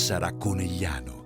sarà Conegliano.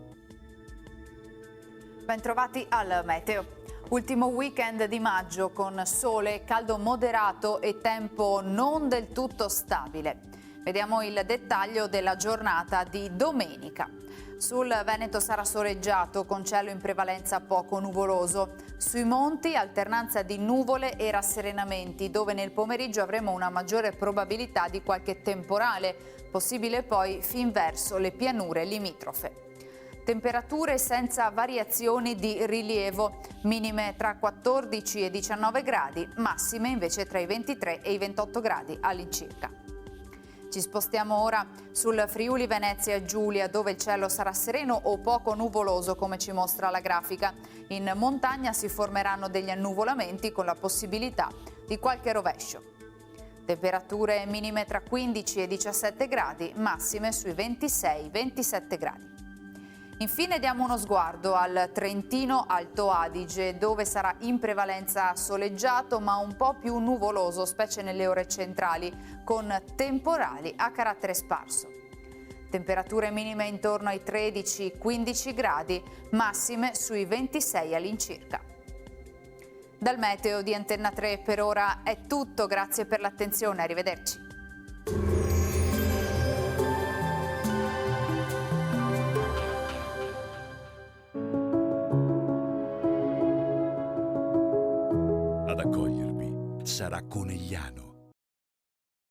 Bentrovati al Meteo. Ultimo weekend di maggio con sole, caldo moderato e tempo non del tutto stabile. Vediamo il dettaglio della giornata di domenica. Sul Veneto sarà soleggiato con cielo in prevalenza poco nuvoloso. Sui monti alternanza di nuvole e rasserenamenti, dove nel pomeriggio avremo una maggiore probabilità di qualche temporale, possibile poi fin verso le pianure limitrofe. Temperature senza variazioni di rilievo, minime tra 14 e 19 gradi, massime invece tra i 23 e i 28 gradi all'incirca. Ci spostiamo ora sul Friuli Venezia Giulia, dove il cielo sarà sereno o poco nuvoloso, come ci mostra la grafica. In montagna si formeranno degli annuvolamenti con la possibilità di qualche rovescio. Temperature minime tra 15 e 17 gradi, massime sui 26-27 gradi. Infine diamo uno sguardo al Trentino Alto Adige, dove sarà in prevalenza soleggiato ma un po' più nuvoloso, specie nelle ore centrali, con temporali a carattere sparso. Temperature minime intorno ai 13-15 gradi, massime sui 26 all'incirca. Dal meteo di Antenna 3 per ora è tutto, grazie per l'attenzione, arrivederci. Ad accogliervi sarà Conegliano.